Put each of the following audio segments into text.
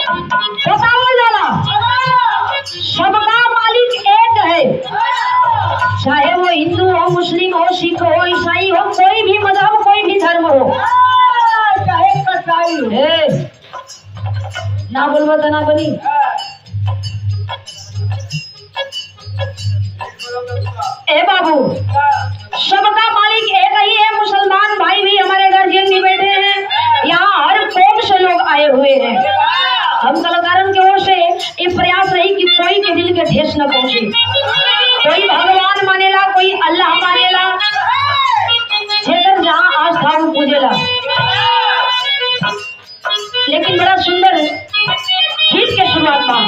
बताओ जरा, सबका मालिक एक है, चाहे वो हिंदू हो, मुस्लिम हो, सिख हो, ईसाई हो, कोई भी मजहब, कोई भी धर्म हो, चाहे कसाई हो। ना बोलबो तो ना बनी। ए बाबू, सबका मालिक एक ही है। मुसलमान भाई भी, हमारे गार्जियन भी बैठे हैं, यहाँ हर कौम से लोग आए हुए हैं। हम कलाकारों की ओर से ये प्रयास रही कि कोई के दिल के ठेस न पहुंचे। कोई भगवान मानेला, कोई अल्लाह मानेला, जेकर जहाँ आस्था वो पूजेला। लेकिन बड़ा सुंदर गीत के शुरुआत में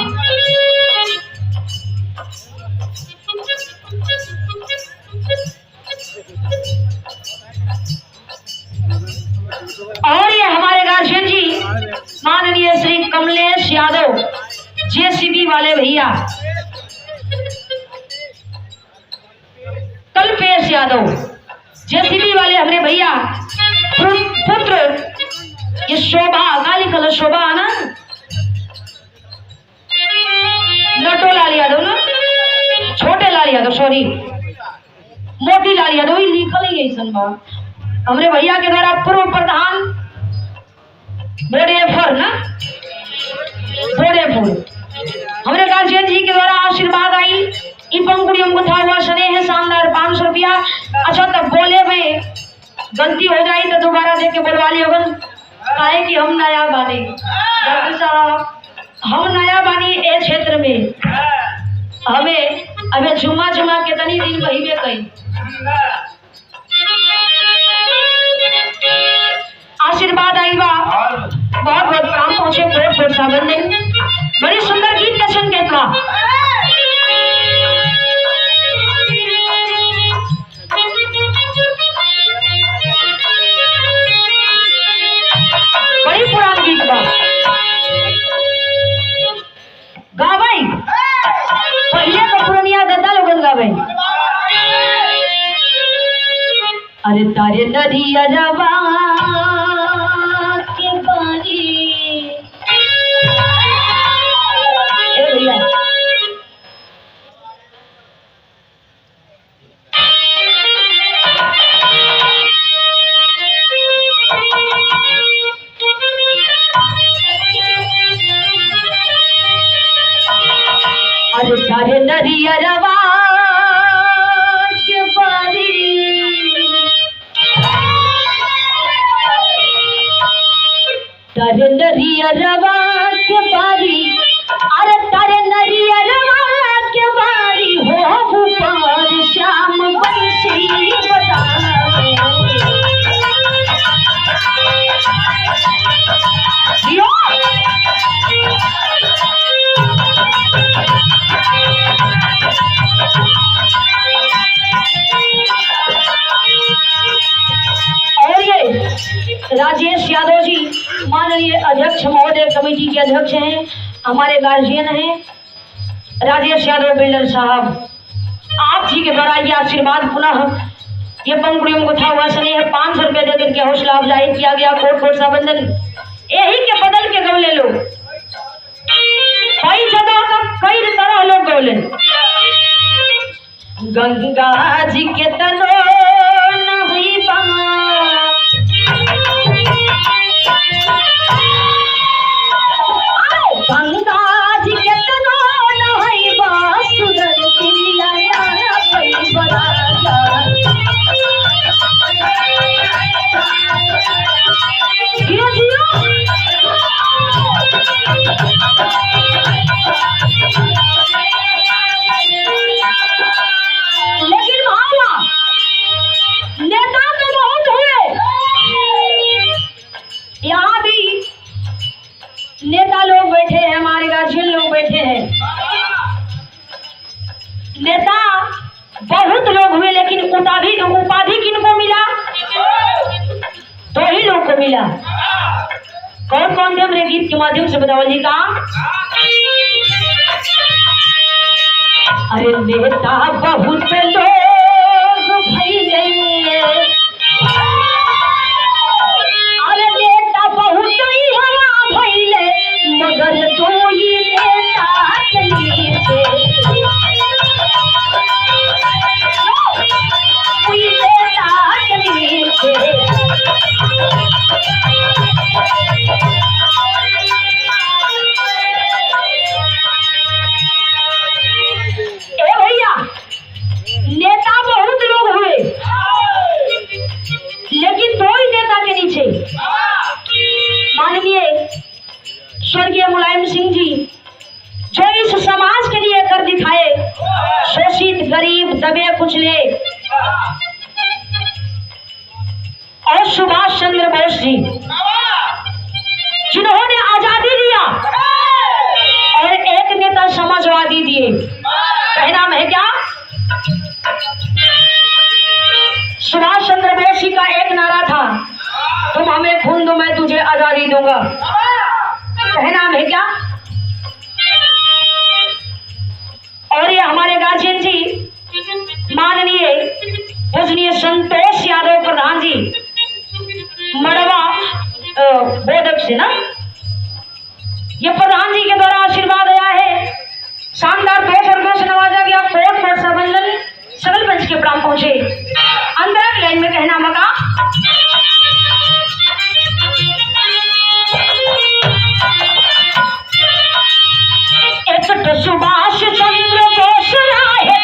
और ये हमारे गार्जियन जी माननीय श्री कमलेश यादव, जेसीबी वाले भैया, कल्पेश यादव, जेसीबी वाले हमारे भैया पुत्र, ये शोभा, काली कलर शोभा ना, नटो लाल यादव ना, छोटे लाल यादव, सॉरी मोती लाल यादव, लिखल ही ऐसा बा। हमरे भैया के द्वारा पूर्व प्रधान बोडेफर ना, बोडेफुल, हमरे गार्जियन जी के द्वारा आशीर्वाद आई। इन पंखुड़ियों को था हुआ स्नेह शानदार 500 रुपया। अच्छा, तब बोले में गलती हो जाए तो दोबारा दे के बोलवा लियो, काहे कि हम नया बानी। डॉक्टर साहब, हम नया बानी ए क्षेत्र में, हमें अबे जुमा के तनी दिन बहिबे कई। आशीर्वाद आई बा, बहुत बहुत काम पहुंचे, बहुत बहुत साबंदन, बड़ी सुंदर गीत के सुन के था। बड़ी पुरानी गीत बा, गावे पहले तो पुरानिया दादा लोगन गावे। अरे तारे नदिया रवा के बारी, ए भैया अरे तारे नदिया रवा के बारी, तारे नरिया रवा के बारी, अरे तारे नरिया रवा के बारी, हो भूपाल श्याम बंसी बजावे। और ये राजेश यादव जी माननीय अध्यक्ष महोदय, कमेटी के अध्यक्ष हैं, हमारे गार्जियन हैं राजेश यादव बिल्डर साहब। आप जी के द्वारा ये आशीर्वाद पुनः ये पंखुड़ियों को था हुआ स्नेह 500 रुपये देकर के हौसला अफजाई किया गया। कोट कोट साबंदन यही के बदल के गमले लोग कई जगह का कई तरह लोग बोले। गंगा जी के तनो नहीं गंगा जी के तनो नहीं सुधर लेकिन भावा नेता तो बहुत हुए, यहाँ भी नेता लोग बैठे हैं, हमारे गार्जियन लोग बैठे हैं, नेता बहुत लोग हुए, लेकिन उपाधि किनको मिला? दो ही लोग को मिला। कौन कौन थे? हमरे गीत के माध्यम से बताओ जी का। अरे नेता बहुत लोग भइले, अरे नेता बहुत ही हवा भइले, मगर मुलायम सिंह जी जो इस समाज के लिए कर दिखाए, शोषित गरीब दबे कुचले, और सुभाष चंद्र बोस जी जिन्होंने आजादी दिया, और एक नेता समाजवादी दिए। क्या नाम है क्या? सुभाष चंद्र बोस जी का एक नारा था, तुम हमें खून दो मैं तुझे आजादी दूंगा। क्या नाम है क्या? और ये हमारे गार्जियन जी माननीय पूजनीय संतोष यादव प्रधान जी मड़वा बोधक से ना, ये प्रधान जी के द्वारा आशीर्वाद आया है। शानदार 200 रुपयों से नवाजा गया। कोट कोट सबंधन सगल पंच के प्राण पहुंचे। अंदर की लाइन में कहना मका एक सुभाष चंद्र बोस राहे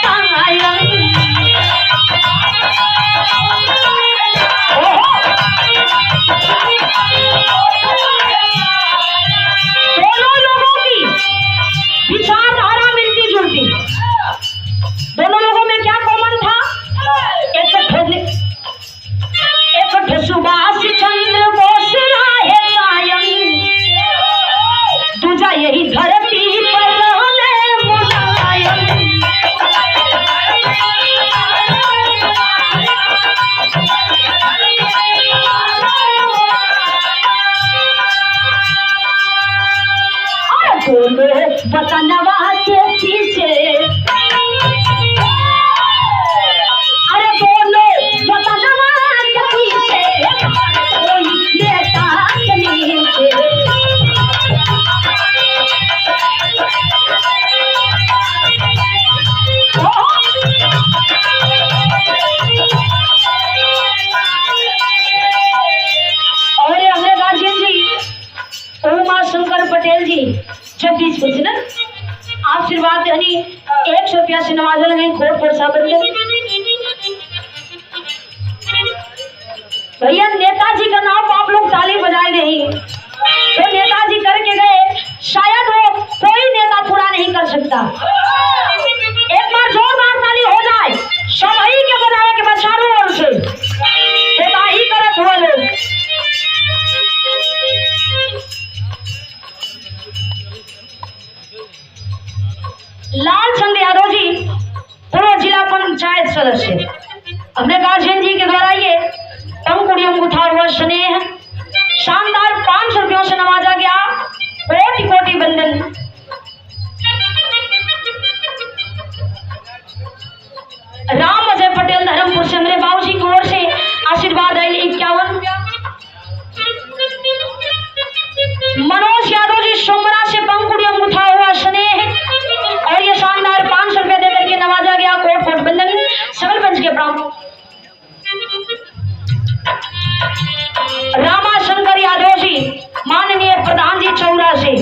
दोनों लोगों की विचारधारा मिलती जुलती। दोनों लोगों में क्या कॉमन था? एक सुभाष चंद्र बोस राहे कायम, दूजा यही धरती पर रहने मुलायम। दोनों वतनवा के पीछे, अरे दोनों वतनवा के पीछे कोई नेता नहीं थे। और ये हमारे गार्जियन जी उमा शंकर पटेल जी 26 बजे ना आशीर्वाद देनी 100 रुपया से नवाजा लगे। कोट कोट साबंधन भैया नेताजी का नाम आप लोग ताली बजाए नहीं। जो नेताजी करके गए शायद वो कोई नेता पूरा नहीं कर सकता। एक बार जोरदार ताली हो जाए सब ही के बनाए के बाद चारों ओर से ही करत हुआ लोग। लाल चंद यादव जी पूर्व जिला पंचायत सदस्य, अपने गार्जियन जी के द्वारा ये पंखुड़ियों को उठा हुआ स्नेह शानदार 500 रुपयों से नवाजा गया। कोटि कोटि बंदन। राम अजय पटेल धर्मपुर से मेरे बाबूजी की ओर से आशीर्वाद आई 51। मनोज यादव जी सोमरा से पंखुड़ियों को उठा हुआ स्नेह, और ये शानदार 500 रुपये देकर के नवाजा गया। कोट कोट बंदन सगल पंच के प्राण। रामाशंकर यादव जी माननीय प्रधान जी चौरा से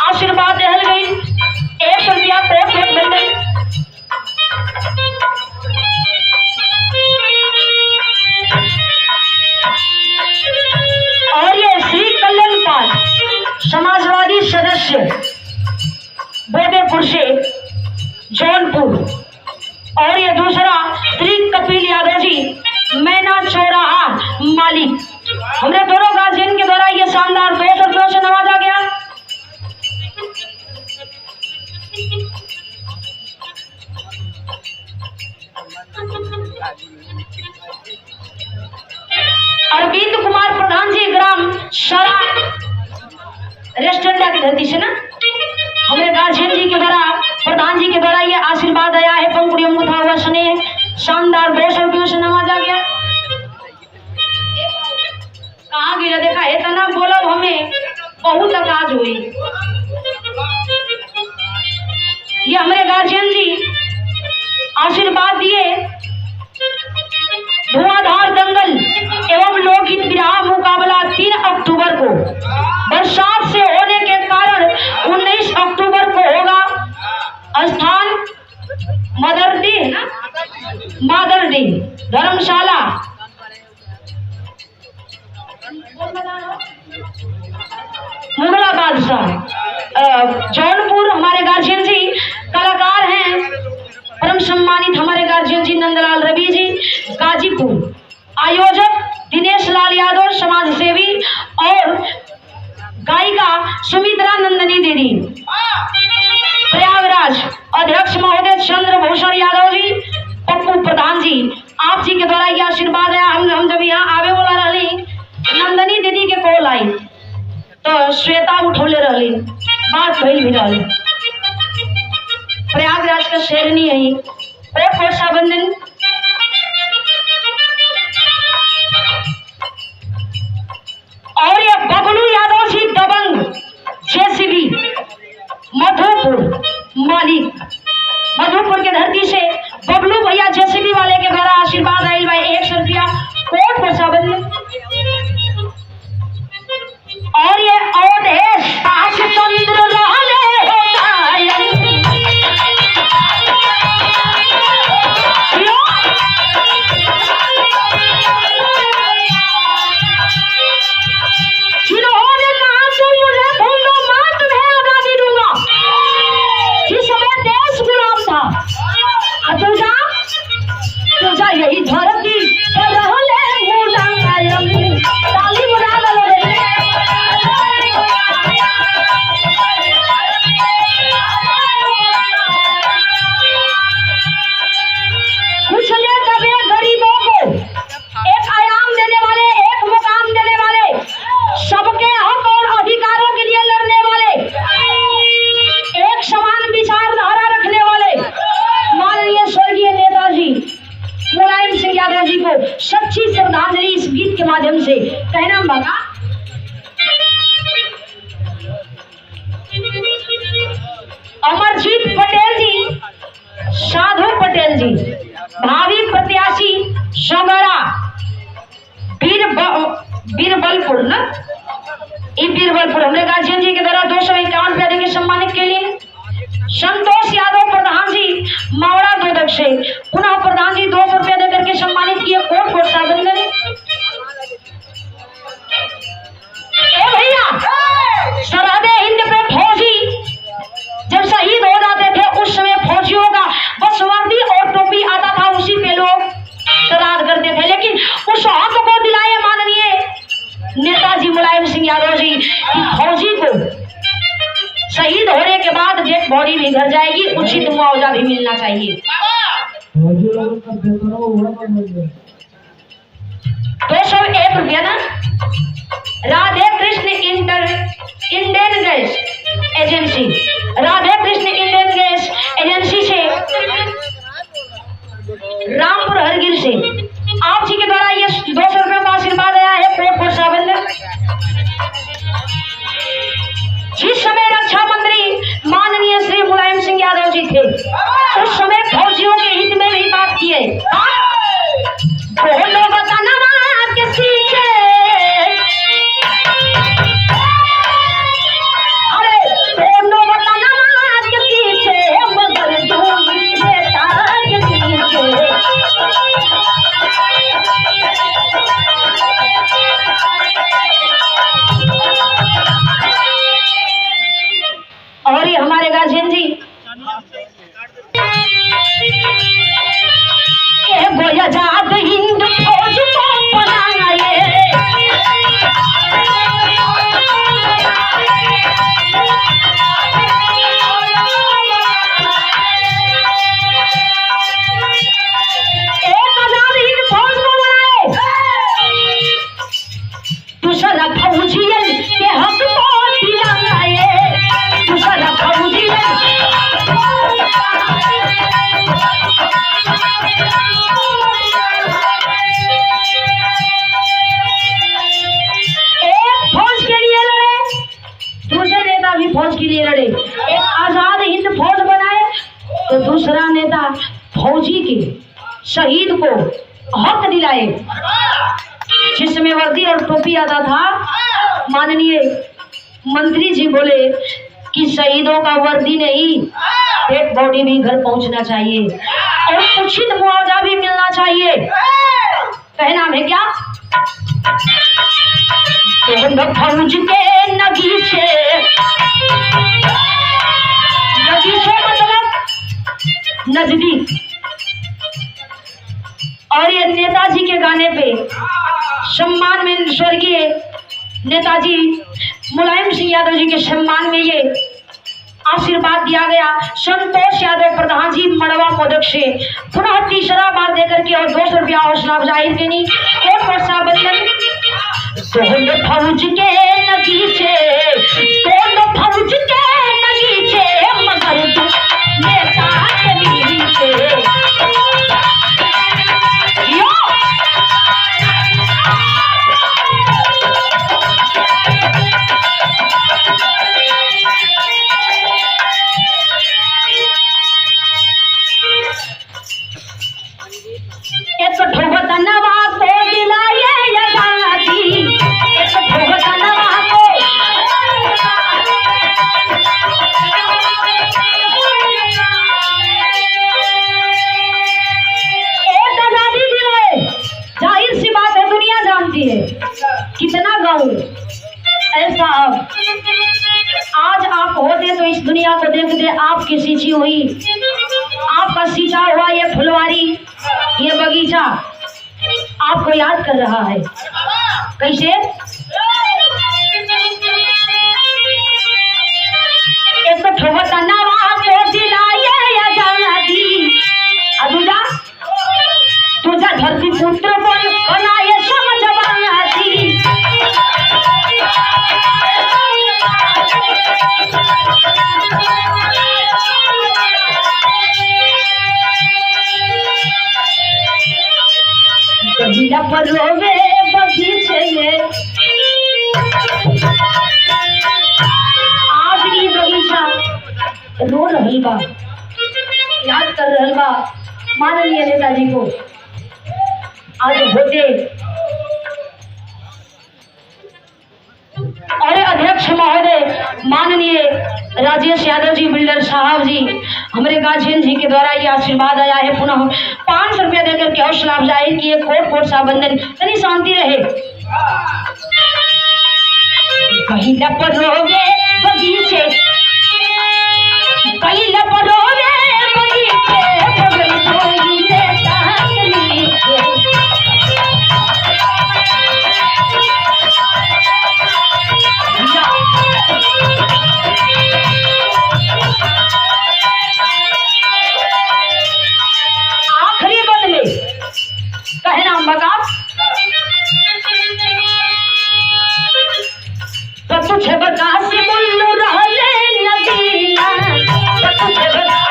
आशीर्वाद दहल गई 100 रुपया। कोट कोट बंदन। और ये श्री कल्याण पाल समाजवादी सदस्य बोदेपुर से जौनपुर, और ये दूसरा श्री कपिल यादव जी मैना चौराहा मालिक। हमने दोनों गार्जियन के द्वारा ये शानदार 200 रुपयों से नवाजा गया। अरविंद कुमार प्रधान जी ग्राम शरा रेस्टोरेंट की धरती से ना, हमें गार्जियन जी के द्वारा प्रधान जी के द्वारा ये आशीर्वाद आया है। पंखुड़ियों को था हुआ स्नेह शानदार 200 रुपयों से नवाजा गया। कहाँ गिरा देखा है तना बोला हमें बहुत आकाज हुई। ये हमारे गार्जियन जी आशीर्वाद दिए। धुआंधार दंगल एवं लोकगीत विराह मुकाबला 3 अक्टूबर को बरसात से होने के कारण 19 अक्टूबर को होगा। स्थान मादरडी धर्मशाला मुगला बादशाह। जौनपुर हमारे गार्जियन जी कलाकार हैं, परम सम्मानित हमारे गार्जियन जी नंदलाल रवि जी। गाजीपुर आयोजक दिनेश लाल यादव समाज सेवी और गायिका सुमित्रा नंदनी दीदी। प्रयागराज अध्यक्ष महोदय चंद्रभूषण यादव जी, पप्पू प्रधान जी, आप जी के द्वारा यह आशीर्वाद है। हम जब यहाँ आवे वाला रही नंदनी दीदी के कॉल आई तो श्वेता उठौले रही, बात भइल भी रही। प्रयागराज का शेरनी है रक्षाबंधन। और ये बबलू यादव जी दबंग जेसीबी मधुपुर मालिक, मधुपुर के धरती से बबलू भैया जेसीबी वाले के द्वारा आशीर्वाद आई भाई 100 रुपया कोट रक्षाबंधन। और ये अवधेश चंद्र जिन्होंने कहा तुम मुझे ढूंढो मैं तुम्हें आजादी दूंगा, जिस समय देश गुलाम था। तुझा यही धरती ताली बुला लो। कुछ ले दबे गरीबों को एक आयाम देने वाले, एक मुकाम देने वाले, सबके हक और अधिकारों के लिए लड़ने वाले, एक समान विचारधारा रखने वाले माननीय स्वर्गीय नेताजी मुलायम सिंह यादव जी को सच्ची श्रद्धांजलि इस गीत के माध्यम से कहना होगा। अमरजीत पटेल जी, साधु पटेल जी, भावी प्रत्याशी सगरा बीरबलपुर न बीरबलपुर हमारे गार्जियन जी के द्वारा 251 रुपया देंगे सम्मानित के लिए। संतोष यादव प्रधान जी मावड़ा दोदक से पुनः प्रधान जी 200 रुपया देकर के सम्मानित किए। कोट प्रोत्साहन करें भैया। सरहदे हिंद पे फौजी जब शहीद हो जाते थे उस समय फौजियों का बस वर्दी और टोपी आता था, उसी पे लोग श्राद्ध करते थे। लेकिन उस हक को दिलाए माननीय नेताजी मुलायम सिंह यादव जी कि फौजी को शहीद होने के बाद डेड बॉडी भी घर जाएगी, उचित मुआवजा भी मिलना चाहिए। 201 रुपया ना। Radhe Krishna Indian gas agency, Radhe Krishna Indian gas agency से रामपुर हरगिल से आप जी के द्वारा ये 200 रुपये का आशीर्वाद आया है। कोट प्रोत्साहन। जिस समय रक्षा मंत्री माननीय श्री मुलायम सिंह यादव जी थे उस समय फौजियों के हित में भी बात किए। बोलो बताना किसी से, अरे बोलो बताना किसी से, मगर दूरी बेटा किसी से। और ये हमारे गार्जियन जी आजाद हिंद फौज को बनाए, एक आजाद हिंद फौज को बनाए, दूसरा फौजियन के हक को दिलाए, दूसरा फौजियन फौज के लिए लड़े। एक आजाद हिंद फौज बनाए तो दूसरा नेता फौजी के शहीद को हक दिलाए। जिसमें वर्दी और टोपी आता था माननीय मंत्री जी बोले कि शहीदों का वर्दी नहीं डेड बॉडी भी घर पहुंचना चाहिए और उचित मुआवजा भी मिलना चाहिए। कहना है क्या फौज के नगीचे नजदीक। और ये नेताजी के गाने पे सम्मान में स्वर्गीय नेताजी मुलायम सिंह यादव जी के सम्मान में ये आशीर्वाद दिया गया। संतोष यादव प्रधान जी मड़वा मोदक से पुनः तीसरा बार देकर के और 200 रुपया हौसला अफजाई देनी। और वर्षाबंधन फौज के नगीचे, फौज के नगीचे, मगर नेता के नीचे। एक ढोबतनवा को दिलाए यजाती, एक ढोबतनवा को एक आजादी दिलाए। जाहिर सी बात है, दुनिया जानती है कितना गाँव ऐसा। अब आज आप होते तो इस दुनिया को देखते, आपकी सींची हुई, आपका सींचा हुआ ये फुलवारी, ये बगीचा आपको याद कर रहा है। कैसे? एक तो ठोबतनवा को दिलाए आजादी, अदुजा तुझा धरती पुत्र बनाए समझवाती। कहिला पर रोवे बगीचे में, आज की बगीचा रो रहल बा, याद कर रहल बा माननीय नेताजी को। आज होते और अध्यक्ष महोदय माननीय राजेश यादव जी बिल्डर साहब जी, हमारे गार्जियन जी के द्वारा ये आशीर्वाद आया है। पुनः 500 रुपया देकर के हौसला अफजाई किए। कोट कोट सा बंधन, तनी शांति रहे। कहीं लपरोगे बगीचे, कहीं लपरोगे बगीचे, बगल कोई नेता नीचे। आखिरी बदले कहना मगा तुझे बता से मुल्लू रहले नगीना, तुझे बता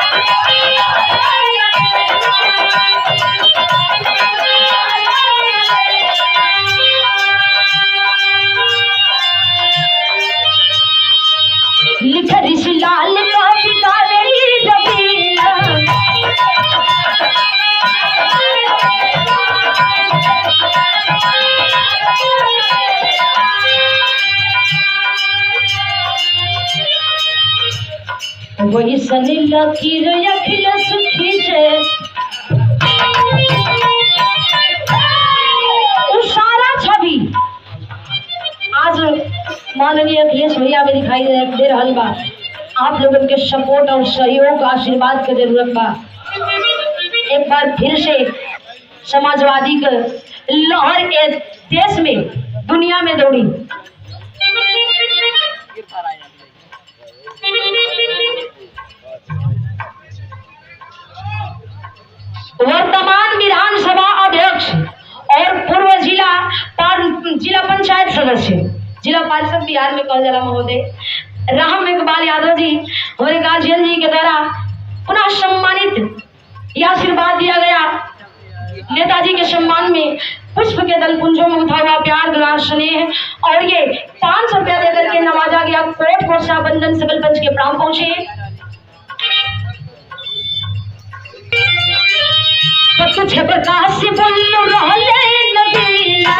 लिख ऋषि लाल का बिगाड़ी जबीना। वही सनी लकीर अखिल सुखी से सारा छवि आज माननीय अखिलेश भैया में दिखाई दे रहा बा। आप लोगों के सपोर्ट और सहयोग आशीर्वाद के जरूरत बा। एक बार फिर से समाजवादी का लहर के देश में दुनिया में दौड़ी। वर्तमान विधानसभा अध्यक्ष और पूर्व जिला पंचायत सदस्य, जिला पार्षद बिहार में कल जला महोदय राम इकबाल यादव जी, हमारे गार्जियन जी के द्वारा पुनः सम्मानित यह आशीर्वाद दिया गया। नेताजी के सम्मान में पुष्प के दल पुंजों में उठा हुआ प्यार दुलार स्नेह और ये 500 रुपया देकर के नवाजा गया। कोट कोट बंधन सकल पंच के प्राण पहुंचे। तुझे बता से बोलो रहले नगीना।